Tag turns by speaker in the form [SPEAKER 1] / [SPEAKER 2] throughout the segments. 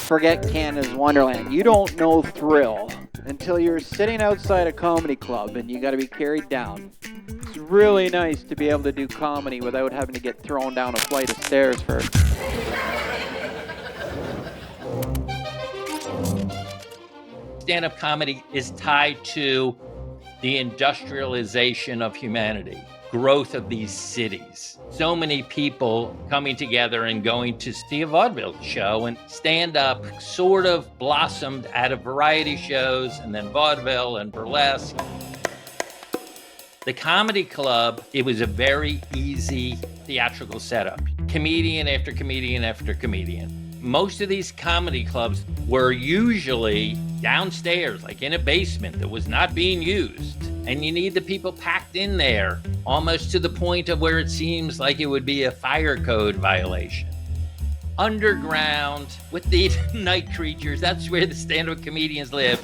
[SPEAKER 1] forget Canada's Wonderland. You don't know thrill until you're sitting outside a comedy club and you got to be carried down. It's really nice to be able to do comedy without having to get thrown down a flight of stairs first.
[SPEAKER 2] Stand-up comedy is tied to the industrialization of humanity, growth of these cities. So many people coming together and going to see a vaudeville show, and stand-up sort of blossomed out of variety shows and then vaudeville and burlesque. The comedy club, it was a very easy theatrical setup. Comedian after comedian after comedian. Most of these comedy clubs were usually downstairs, like in a basement that was not being used. And you need the people packed in there, almost to the point of where it seems like it would be a fire code violation. Underground, with the night creatures, that's where the stand-up comedians live.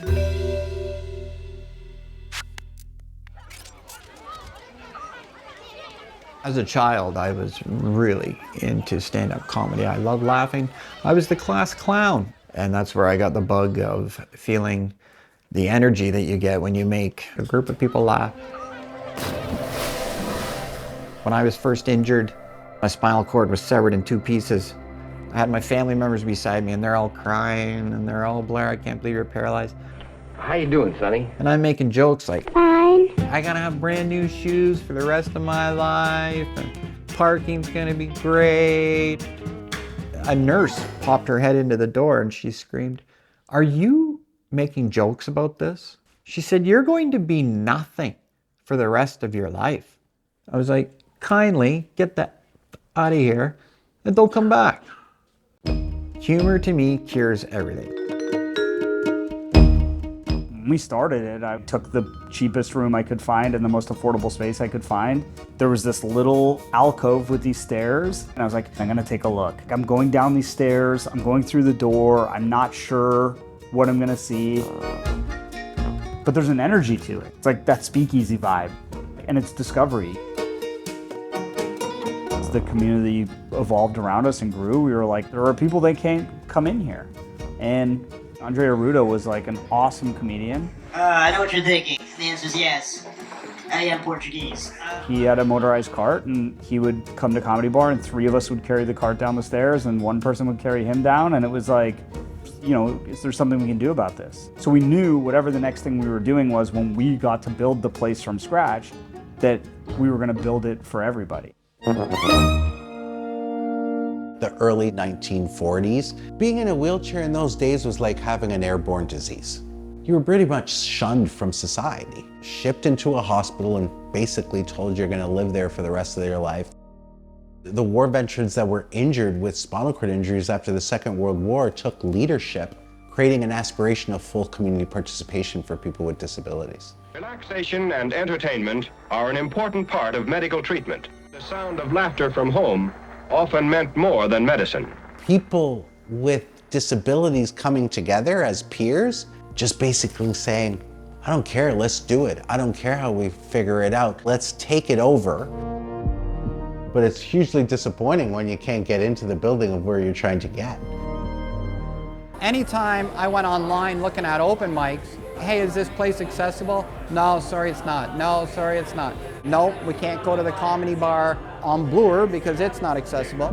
[SPEAKER 3] As a child, I was really into stand-up comedy. I loved laughing. I was the class clown. And that's where I got the bug of feeling the energy that you get when you make a group of people laugh. When I was first injured, my spinal cord was severed in 2 pieces. I had my family members beside me and they're all crying and they're all, Blair, I can't believe you're paralyzed.
[SPEAKER 4] How you doing, Sonny?
[SPEAKER 3] And I'm making jokes like,
[SPEAKER 5] Fine.
[SPEAKER 3] I gotta have brand new shoes for the rest of my life, and parking's gonna be great. A nurse popped her head into the door and she screamed, "Are you making jokes about this?" She said, "You're going to be nothing for the rest of your life." I was like, kindly get that out of here and don't come back. Humor to me cures everything.
[SPEAKER 6] When we started it, I took the cheapest room I could find and the most affordable space I could find. There was this little alcove with these stairs, and I was like, I'm gonna take a look. I'm going down these stairs, I'm going through the door, I'm not sure what I'm gonna see. But there's an energy to it. It's like that speakeasy vibe, and it's discovery. As the community evolved around us and grew, we were like, there are people that can't come in here. And Andre Arruda was like an awesome comedian.
[SPEAKER 7] I know what you're thinking. The answer is yes. I am Portuguese.
[SPEAKER 6] He had a motorized cart and he would come to Comedy Bar and 3 of us would carry the cart down the stairs and 1 person would carry him down, and it was like, you know, is there something we can do about this? So we knew whatever the next thing we were doing was, when we got to build the place from scratch, that we were gonna build it for everybody.
[SPEAKER 8] The early 1940s, being in a wheelchair in those days was like having an airborne disease. You were pretty much shunned from society, shipped into a hospital and basically told you're gonna live there for the rest of your life. The war veterans that were injured with spinal cord injuries after the Second World War took leadership, creating an aspiration of full community participation for people with disabilities.
[SPEAKER 9] Relaxation and entertainment are an important part of medical treatment. The sound of laughter from home often meant more than medicine.
[SPEAKER 8] People with disabilities coming together as peers, just basically saying, I don't care, let's do it. I don't care how we figure it out. Let's take it over. But it's hugely disappointing when you can't get into the building of where you're trying to get.
[SPEAKER 3] Anytime I went online looking at open mics, hey, is this place accessible? No, sorry, it's not. No, sorry, it's not. Nope, we can't go to the Comedy Bar on Bloor because it's not accessible.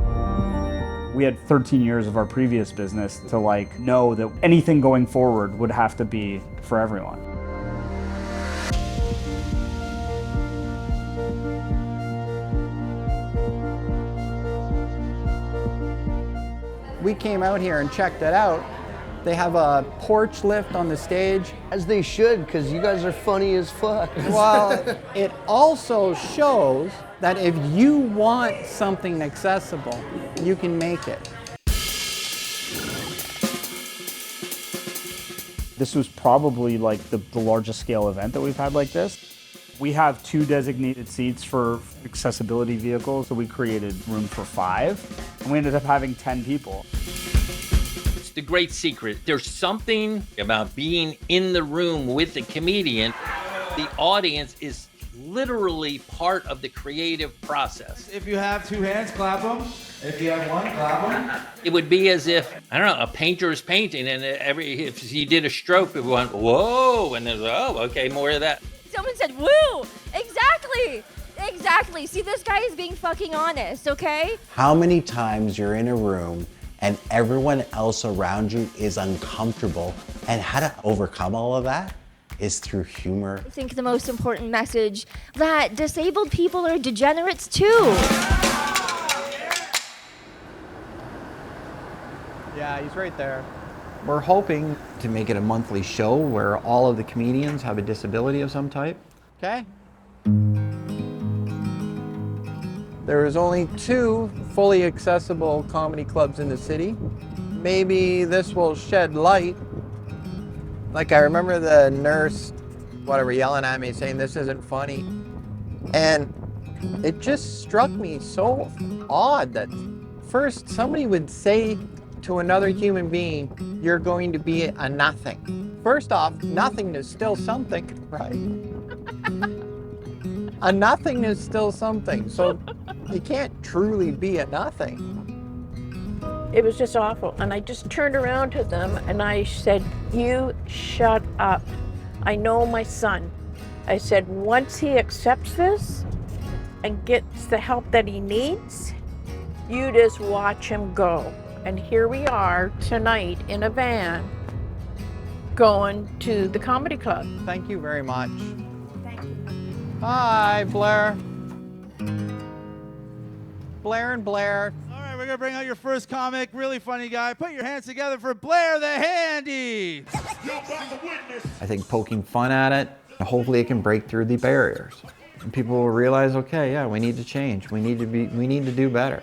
[SPEAKER 6] We had 13 years of our previous business to like know that anything going forward would have to be for everyone.
[SPEAKER 3] We came out here and checked it out. They have a porch lift on the stage.
[SPEAKER 10] As they should, because you guys are funny as fuck.
[SPEAKER 3] Well, it also shows that if you want something accessible, you can make it.
[SPEAKER 6] This was probably like the largest scale event that we've had like this. We have 2 designated seats for accessibility vehicles, so we created room for 5, and we ended up having 10 people.
[SPEAKER 2] It's the great secret. There's something about being in the room with the comedian. The audience is literally part of the creative process.
[SPEAKER 5] If you have two hands, clap them. If you have one, clap them.
[SPEAKER 2] It would be as if, I don't know, a painter is painting, and if he did a stroke, it went, whoa, and there's, oh, okay, more of that.
[SPEAKER 11] Someone said, woo! Exactly! Exactly. See, this guy is being fucking honest, okay?
[SPEAKER 8] How many times you're in a room and everyone else around you is uncomfortable, and how to overcome all of that is through humor.
[SPEAKER 11] I think the most important message that disabled people are degenerates too.
[SPEAKER 3] Yeah, he's right there. We're hoping to make it a monthly show where all of the comedians have a disability of some type. Okay. There is only 2 fully accessible comedy clubs in the city. Maybe this will shed light. Like, I remember the nurse, whatever, yelling at me saying this isn't funny. And it just struck me so odd that first somebody would say to another human being, you're going to be a nothing. First off, nothing is still something, right? A nothing is still something, so you can't truly be a nothing.
[SPEAKER 12] It was just awful, and I just turned around to them and I said, you shut up. I know my son. I said, once he accepts this and gets the help that he needs, you just watch him go. And here we are tonight in a van going to the comedy club.
[SPEAKER 3] Thank you very much. Thank you. Hi, Blair. Blair and Blair.
[SPEAKER 5] All right, we're going to bring out your first comic. Really funny guy. Put your hands together for Blair the Handy.
[SPEAKER 3] I think poking fun at it, hopefully it can break through the barriers. And people will realize, okay, yeah, we need to change. We need to do better.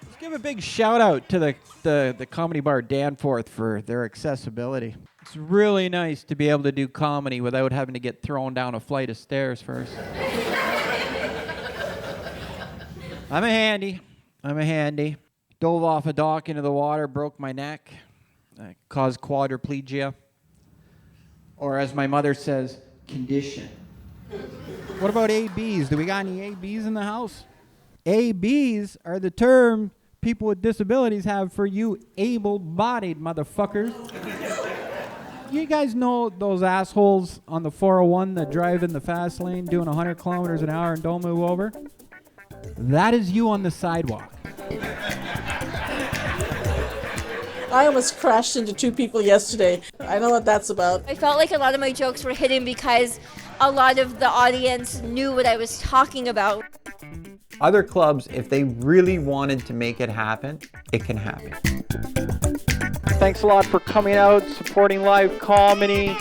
[SPEAKER 1] Let's give a big shout out to the comedy bar Danforth for their accessibility. It's really nice to be able to do comedy without having to get thrown down a flight of stairs first. I'm a handy. Dove off a dock into the water, broke my neck, caused quadriplegia. Or as my mother says, condition. What about ABs? Do we got any ABs in the house? ABs are the term people with disabilities have for you able-bodied motherfuckers. You guys know those assholes on the 401 that drive in the fast lane doing 100 kilometers an hour and don't move over? That is you on the sidewalk.
[SPEAKER 13] I almost crashed into 2 people yesterday. I know what that's about.
[SPEAKER 11] I felt like a lot of my jokes were hidden because a lot of the audience knew what I was talking about.
[SPEAKER 3] Other clubs, if they really wanted to make it happen, it can happen. Thanks a lot for coming out, supporting live comedy.